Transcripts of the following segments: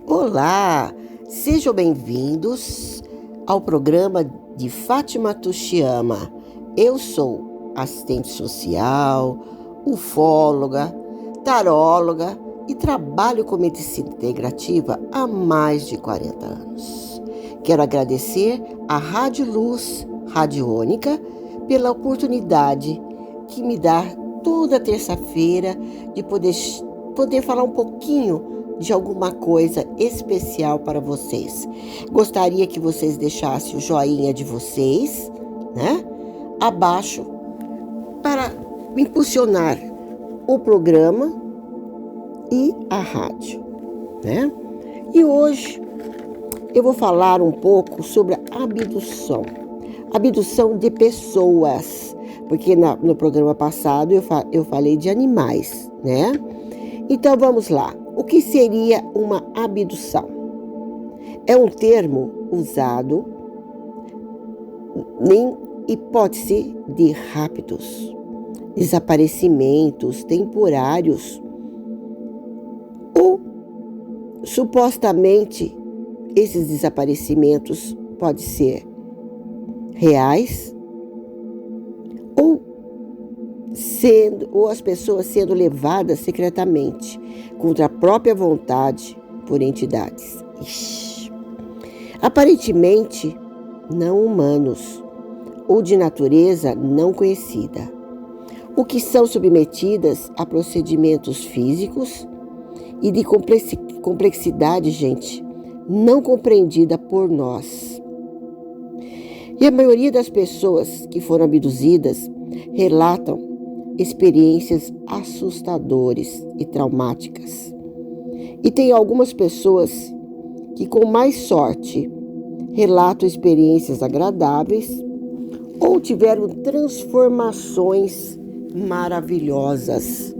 Olá, sejam bem-vindos ao programa de Fátima Tuxiama. Eu sou assistente social, ufóloga, taróloga e trabalho com medicina integrativa há mais de 40 anos. Quero agradecer à Rádio Luz Radiônica pela oportunidade que me dá toda terça-feira de poder falar um pouquinho de alguma coisa especial para vocês. Gostaria que vocês deixassem o joinha de vocês, abaixo, para impulsionar o programa e a rádio, E hoje eu vou falar um pouco sobre a abdução de pessoas, porque no programa passado eu falei de animais, Então vamos lá. O que seria uma abdução? É um termo usado em hipótese de raptos, desaparecimentos temporários ou supostamente esses desaparecimentos podem ser reais ou as pessoas sendo levadas secretamente contra a própria vontade por entidades. Aparentemente não humanos ou de natureza não conhecida, o que são submetidas a procedimentos físicos e de complexidade, não compreendida por nós. E a maioria das pessoas que foram abduzidas relatam experiências assustadoras e traumáticas. E tem algumas pessoas que, com mais sorte, relatam experiências agradáveis ou tiveram transformações maravilhosas,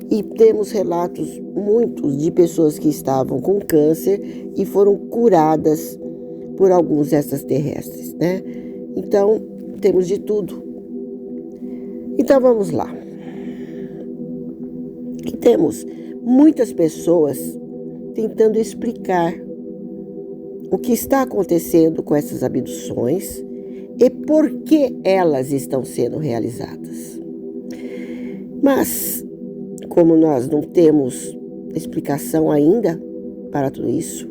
E temos relatos muitos de pessoas que estavam com câncer e foram curadas por alguns extraterrestres, Então, temos de tudo. Então vamos lá. E temos muitas pessoas tentando explicar o que está acontecendo com essas abduções e por que elas estão sendo realizadas. Mas, como nós não temos explicação ainda para tudo isso,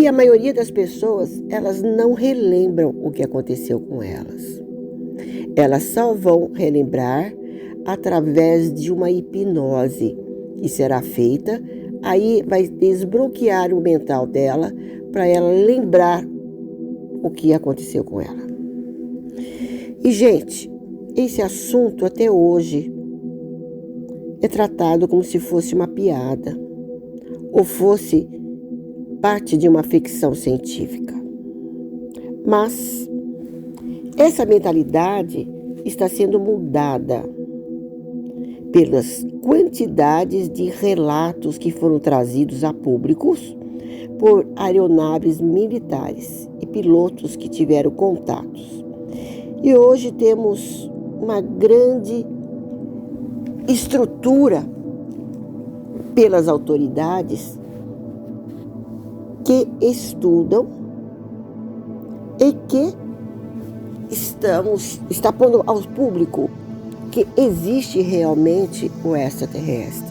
e a maioria das pessoas, elas não relembram o que aconteceu com elas. Elas só vão relembrar através de uma hipnose que será feita, aí vai desbloquear o mental dela para ela lembrar o que aconteceu com ela. E, esse assunto até hoje é tratado como se fosse uma piada ou fosse parte de uma ficção científica. Mas essa mentalidade está sendo mudada pelas quantidades de relatos que foram trazidos a públicos por aeronaves militares e pilotos que tiveram contatos. E hoje temos uma grande estrutura pelas autoridades que estudam e que está pondo ao público que existe realmente o extraterrestre,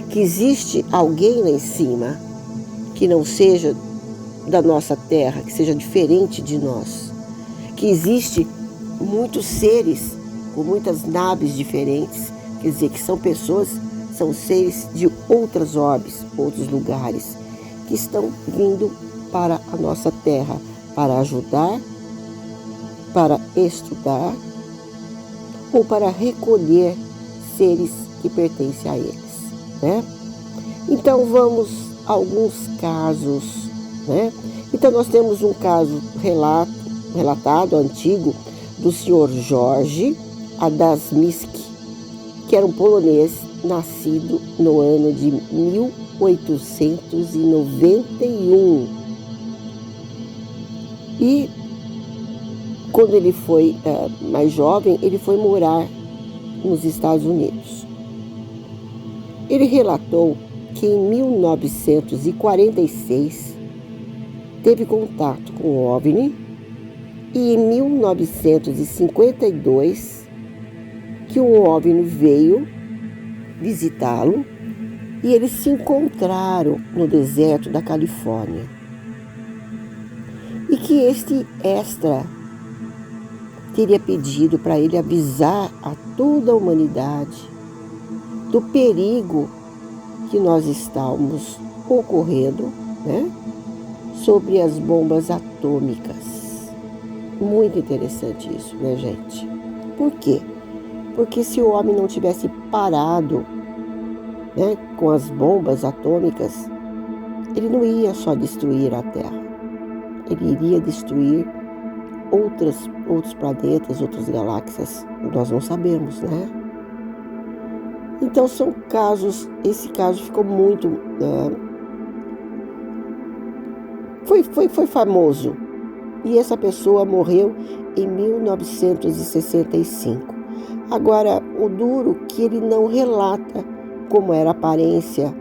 que existe alguém lá em cima que não seja da nossa Terra, que seja diferente de nós, que existe muitos seres com muitas naves diferentes, quer dizer, que são pessoas, são seres de outras orbes, outros lugares, que estão vindo para a nossa Terra para ajudar, para estudar ou para recolher seres que pertencem a eles, Então vamos a alguns casos, Então nós temos um caso relatado, antigo, do senhor Jorge Adamski, que era um polonês nascido no ano de 1891. E quando ele foi mais jovem, ele foi morar nos Estados Unidos. Ele relatou que em 1946 teve contato com o OVNI e em 1952 que um OVNI veio visitá-lo e eles se encontraram no deserto da Califórnia. E que este extra teria pedido para ele avisar a toda a humanidade do perigo que nós estamos ocorrendo, né, sobre as bombas atômicas. Muito interessante isso, né, gente? Por quê? Porque se o homem não tivesse parado, né, com as bombas atômicas, ele não ia só destruir a Terra. Ele iria destruir outros planetas, outras galáxias. Nós não sabemos, né? Então são casos, esse caso ficou muito... Foi famoso. E essa pessoa morreu em 1965. Agora, o duro que ele não relata como era a aparência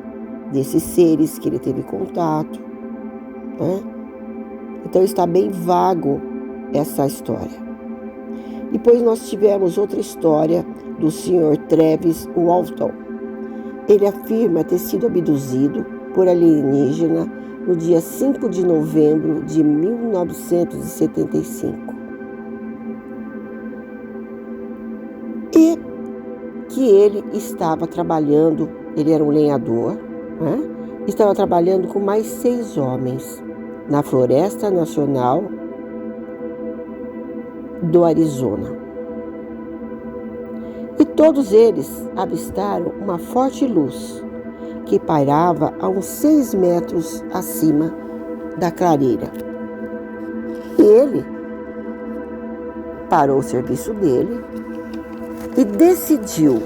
desses seres que ele teve contato, né? Então está bem vago essa história. Depois nós tivemos outra história do Sr. Travis Walton. Ele afirma ter sido abduzido por alienígena no dia 5 de novembro de 1975. E que ele estava trabalhando, ele era um lenhador, né? Estava trabalhando com mais 6 homens na Floresta Nacional do Arizona. E todos eles avistaram uma forte luz que pairava a uns 6 metros acima da clareira. E ele parou o serviço dele e decidiu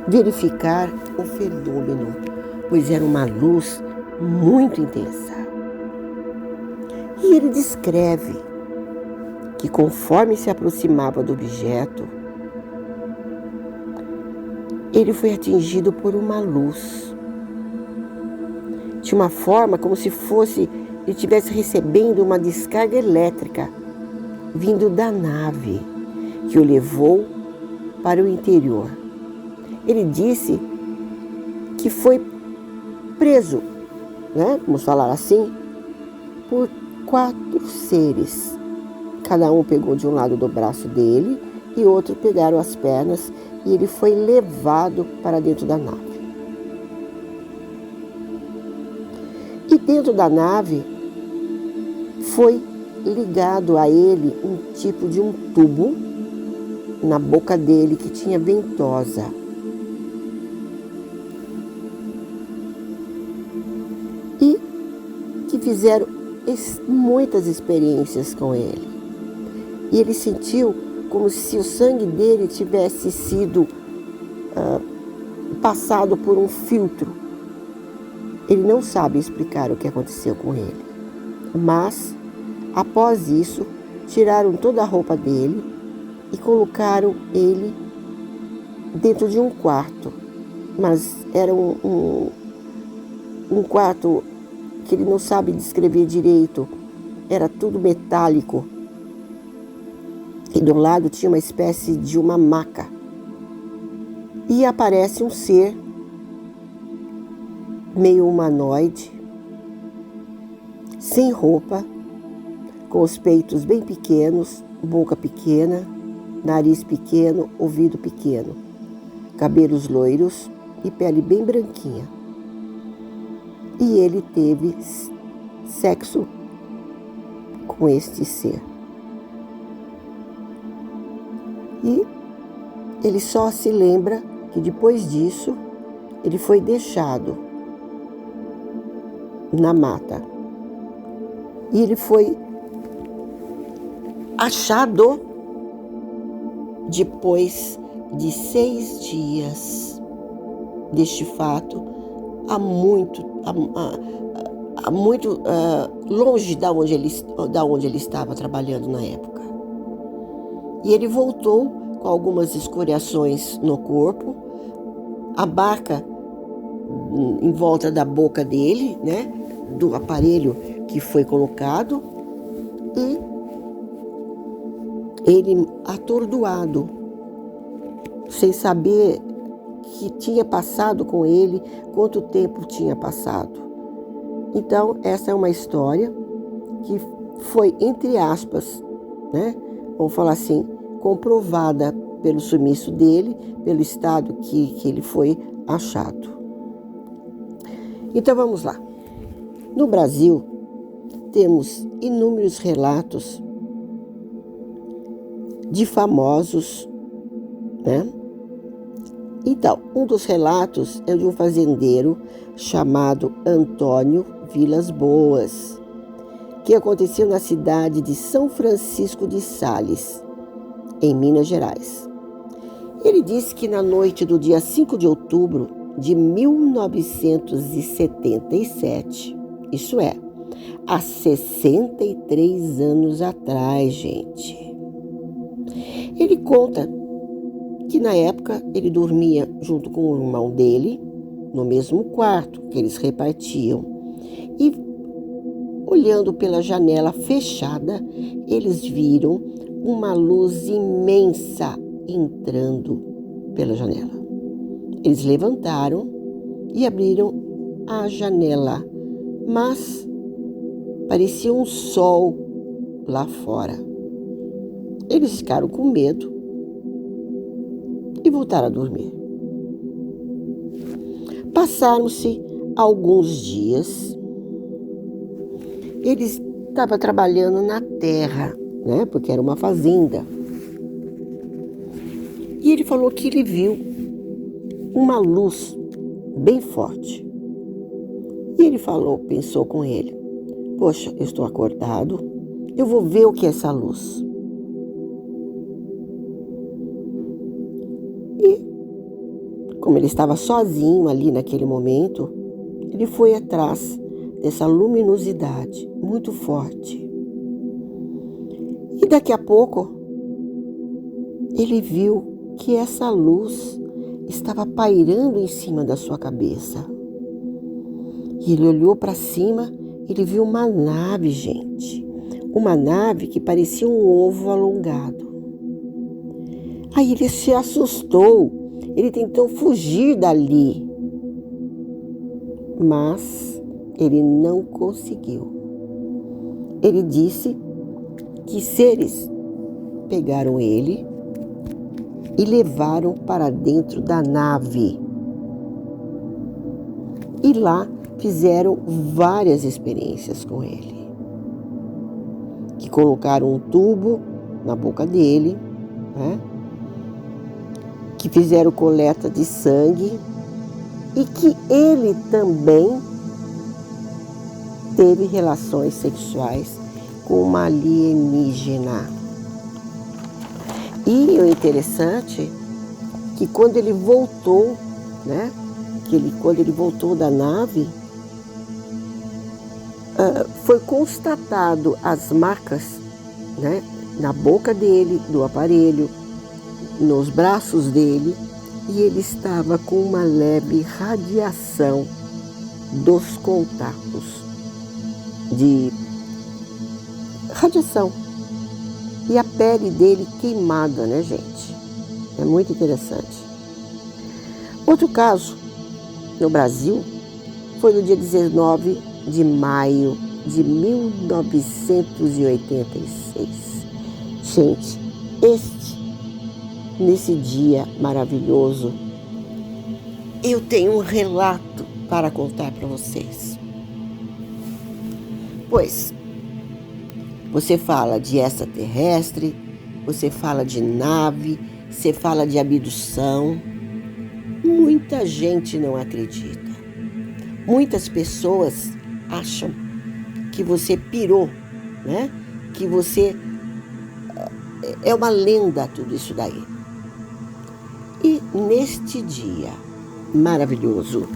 verificar o fenômeno, pois era uma luz muito intensa. E ele descreve que conforme se aproximava do objeto, ele foi atingido por uma luz. De uma forma como se fosse, ele estivesse recebendo uma descarga elétrica vindo da nave que o levou para o interior. Ele disse que foi preso, né, vamos falar assim, por 4 seres. Cada um pegou de um lado do braço dele e outro pegaram as pernas e ele foi levado para dentro da nave. E dentro da nave foi ligado a ele um tipo de um tubo na boca dele que tinha ventosa. E que fizeram muitas experiências com ele. E ele sentiu como se o sangue dele tivesse sido passado por um filtro. Ele não sabe explicar o que aconteceu com ele. Mas, após isso, tiraram toda a roupa dele e colocaram ele dentro de um quarto. Mas era um quarto que ele não sabe descrever direito. Era tudo metálico. E do lado tinha uma espécie de uma maca. E aparece um ser meio humanoide, sem roupa, com os peitos bem pequenos, boca pequena, nariz pequeno, ouvido pequeno, cabelos loiros e pele bem branquinha. E ele teve sexo com este ser. E ele só se lembra que depois disso ele foi deixado na mata. E ele foi achado depois de 6 dias deste fato, muito longe da onde ele estava trabalhando na época. E ele voltou com algumas escoriações no corpo. A barca em volta da boca dele, né? Do aparelho que foi colocado, e ele atordoado, sem saber que tinha passado com ele, quanto tempo tinha passado. Então, essa é uma história que foi, entre aspas, né? Vamos falar assim, comprovada pelo sumiço dele, pelo estado que ele foi achado. Então vamos lá. No Brasil, temos inúmeros relatos de famosos, né? Então, um dos relatos é de um fazendeiro chamado Antônio Vilas Boas, que aconteceu na cidade de São Francisco de Sales, em Minas Gerais. Ele disse que na noite do dia 5 de outubro de 1977, isso é, há 63 anos atrás, gente. Ele conta que na época ele dormia junto com o irmão dele, no mesmo quarto que eles repartiam, e olhando pela janela fechada, eles viram uma luz imensa entrando pela janela. Eles levantaram e abriram a janela, mas parecia um sol lá fora. Eles ficaram com medo e voltaram a dormir. Passaram-se alguns dias. Eles estavam trabalhando na terra, né? Porque era uma fazenda. E ele falou que ele viu uma luz bem forte. E ele pensou com ele: poxa, eu estou acordado, eu vou ver o que é essa luz. E, como ele estava sozinho ali naquele momento, ele foi atrás dessa luminosidade muito forte. E daqui a pouco, ele viu que essa luz estava pairando em cima da sua cabeça. E ele olhou para cima, ele viu uma nave, gente. Uma nave que parecia um ovo alongado. Aí ele se assustou, ele tentou fugir dali, mas ele não conseguiu. Ele disse que seres pegaram ele e levaram para dentro da nave. E lá fizeram várias experiências com ele. Que colocaram um tubo na boca dele, né? Que fizeram coleta de sangue e que ele também teve relações sexuais com uma alienígena. E o interessante é que quando ele voltou, né? Quando ele voltou da nave, foi constatado as marcas, né? Na boca dele, do aparelho, nos braços dele, e ele estava com uma leve radiação dos contatos de radiação. E a pele dele queimada, né, gente? É muito interessante. Outro caso, no Brasil, foi no dia 19 de maio de 1986. Gente, nesse dia maravilhoso, eu tenho um relato para contar para vocês. Pois, você fala de extraterrestre, você fala de nave, você fala de abdução. Muita gente não acredita. Muitas pessoas acham que você pirou, né? Que você é uma lenda, tudo isso daí. E neste dia maravilhoso,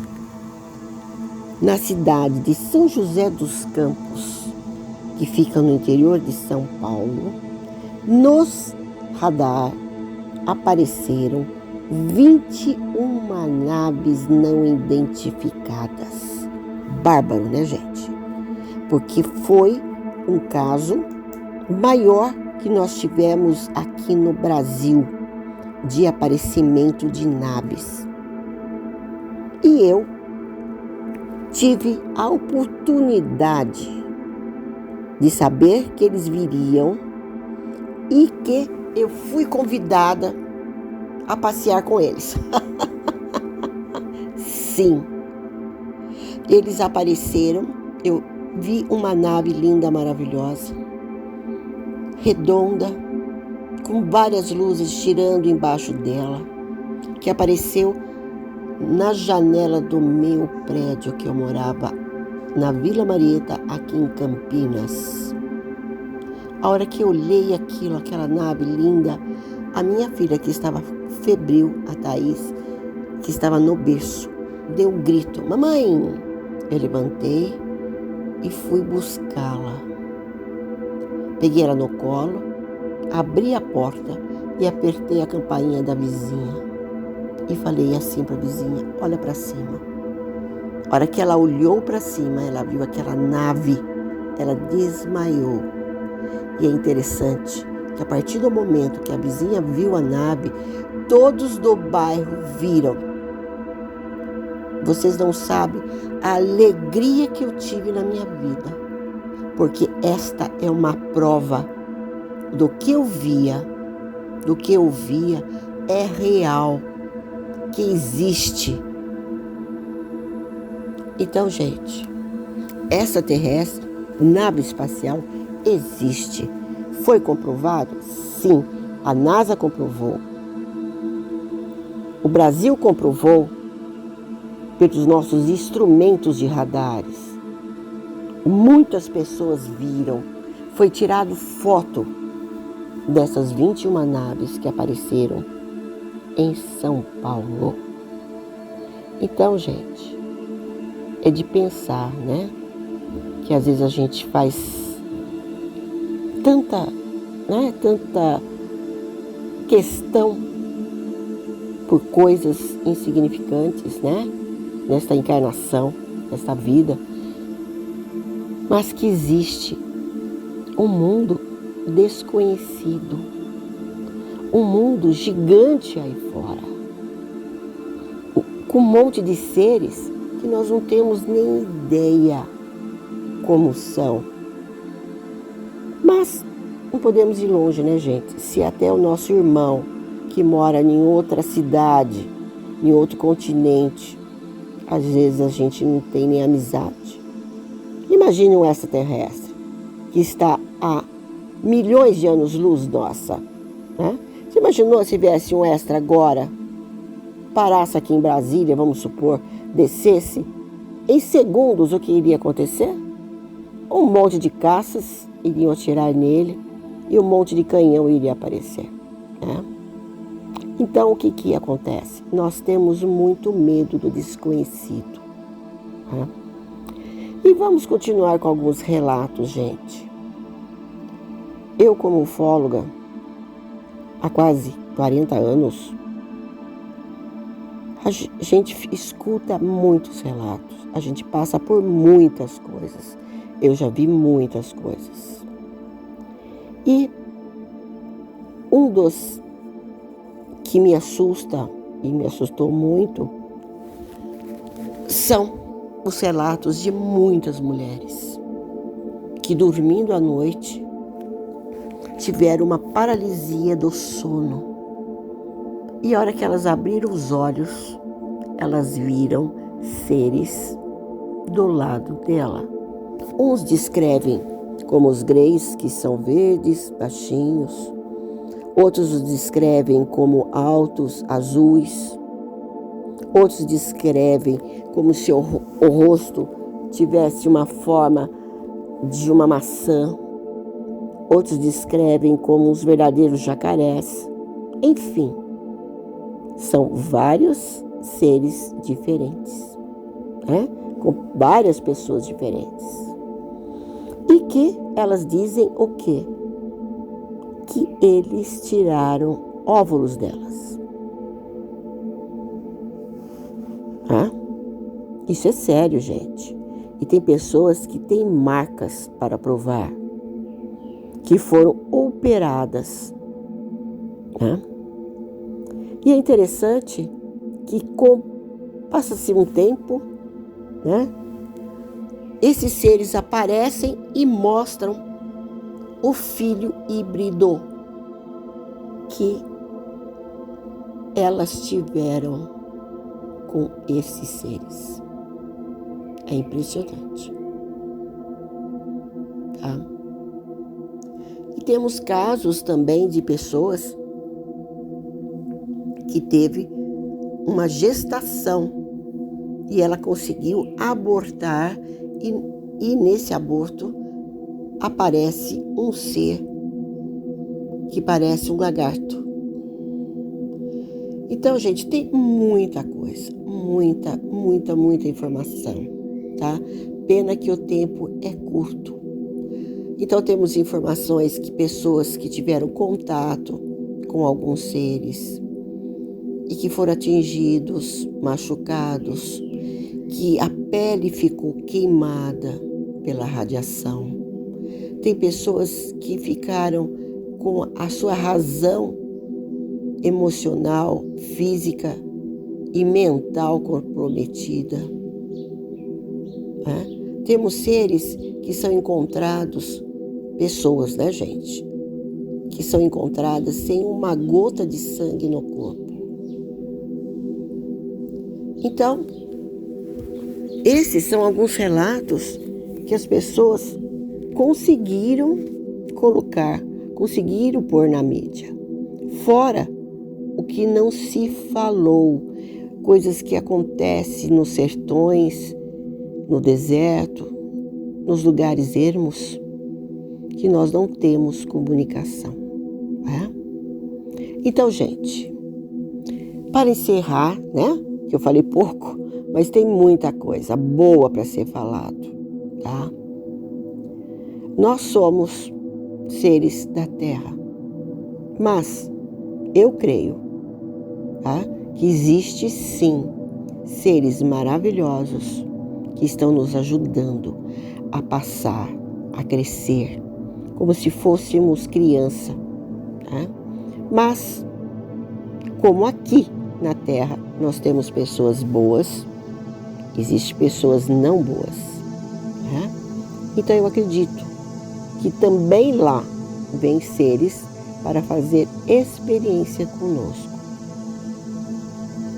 na cidade de São José dos Campos, que fica no interior de São Paulo, nos radar apareceram 21 naves não identificadas. Bárbaro, né, gente? Porque foi um caso maior que nós tivemos aqui no Brasil de aparecimento de naves. E eu tive a oportunidade de saber que eles viriam e que eu fui convidada a passear com eles. Sim, eles apareceram, eu vi uma nave linda, maravilhosa, redonda, com várias luzes girando embaixo dela, que apareceu na janela do meu prédio que eu morava na Vila Marieta, aqui em Campinas. A hora que eu olhei aquilo, aquela nave linda, a minha filha, que estava febril, a Thaís, que estava no berço, deu um grito: mamãe! Eu levantei e fui buscá-la. Peguei ela no colo, abri a porta e apertei a campainha da vizinha. E falei assim para a vizinha: olha para cima. A hora que ela olhou para cima, ela viu aquela nave, ela desmaiou. E é interessante que a partir do momento que a vizinha viu a nave, todos do bairro viram. Vocês não sabem a alegria que eu tive na minha vida, porque esta é uma prova do que eu via, é real, que existe. Então, gente, essa terrestre, nave espacial, existe. Foi comprovado? Sim, a NASA comprovou. O Brasil comprovou pelos nossos instrumentos de radares. Muitas pessoas viram. Foi tirado foto dessas 21 naves que apareceram em São Paulo. Então, gente, é de pensar, né? Que às vezes a gente faz tanta questão por coisas insignificantes, né? Nesta encarnação, nesta vida, mas que existe um mundo desconhecido, um mundo gigante aí fora, com um monte de seres que nós não temos nem ideia como são. Mas não podemos ir longe, né, gente? Se até o nosso irmão, que mora em outra cidade, em outro continente, às vezes a gente não tem nem amizade. Imagine um extraterrestre que está a milhões de anos-luz nossa, né? Você imaginou se viesse um extra agora, parasse aqui em Brasília, vamos supor, descesse, em segundos o que iria acontecer? Um monte de caças iriam atirar nele e um monte de canhão iria aparecer, né? Então, o que acontece? Nós temos muito medo do desconhecido, né? E vamos continuar com alguns relatos, gente. Eu, como ufóloga, há quase 40 anos, a gente escuta muitos relatos, a gente passa por muitas coisas. Eu já vi muitas coisas. E um dos que me assusta, e me assustou muito, são os relatos de muitas mulheres que, dormindo à noite, tiveram uma paralisia do sono. E a hora que elas abriram os olhos, elas viram seres do lado dela. Uns descrevem como os greys, que são verdes, baixinhos. Outros os descrevem como altos, azuis. Outros descrevem como se o rosto tivesse uma forma de uma maçã. Outros descrevem como os verdadeiros jacarés. Enfim, são vários seres diferentes, né? Com várias pessoas diferentes. E que elas dizem o quê? Que eles tiraram óvulos delas. Isso é sério, gente. E tem pessoas que têm marcas para provar, que foram operadas, né? E é interessante que passa-se um tempo, né? Esses seres aparecem e mostram o filho híbrido que elas tiveram com esses seres. É impressionante, tá? E temos casos também de pessoas que teve uma gestação e ela conseguiu abortar e nesse aborto aparece um ser que parece um lagarto. Então, gente, tem muita coisa, muita informação, tá? Pena que o tempo é curto. Então, temos informações que pessoas que tiveram contato com alguns seres e que foram atingidos, machucados, que a pele ficou queimada pela radiação. Tem pessoas que ficaram com a sua razão emocional, física e mental comprometida. Né? Temos seres que são encontrados, pessoas, né, gente? Que são encontradas sem uma gota de sangue no corpo. Então, esses são alguns relatos que as pessoas conseguiram colocar, conseguiram pôr na mídia. Fora o que não se falou, coisas que acontecem nos sertões, no deserto, nos lugares ermos, que nós não temos comunicação. Né? Então, gente, para encerrar, né, que eu falei pouco, mas tem muita coisa boa para ser falado, tá? Nós somos seres da Terra, mas eu creio, tá, que existe sim seres maravilhosos que estão nos ajudando a passar, a crescer, como se fôssemos criança, tá? Mas, como aqui na Terra nós temos pessoas boas, existem pessoas não boas, né? Então eu acredito que também lá vem seres para fazer experiência conosco.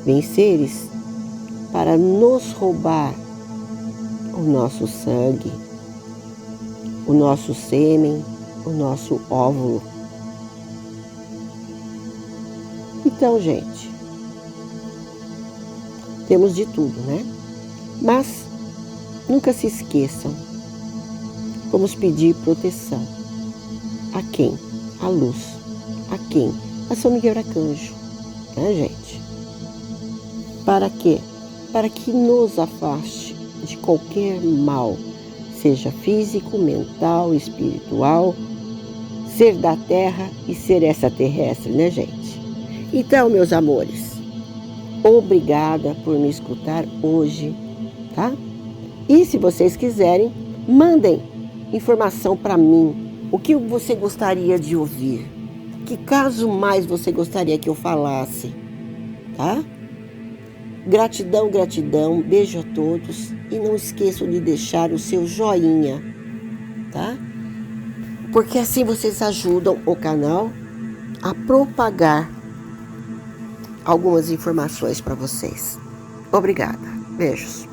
Vem seres para nos roubar o nosso sangue, o nosso sêmen, o nosso óvulo. Então, gente, temos de tudo, né? Mas nunca se esqueçam, vamos pedir proteção. A quem? A luz. A quem? A São Miguel Arcanjo, né, gente? Para quê? Para que nos afaste de qualquer mal, seja físico, mental, espiritual, ser da terra e ser extraterrestre, né, gente? Então, meus amores, obrigada por me escutar hoje, tá? E se vocês quiserem, mandem informação para mim. O que você gostaria de ouvir? Que caso mais você gostaria que eu falasse? Tá? Gratidão, gratidão. Beijo a todos. E não esqueçam de deixar o seu joinha, tá? Porque assim vocês ajudam o canal a propagar algumas informações para vocês. Obrigada. Beijos.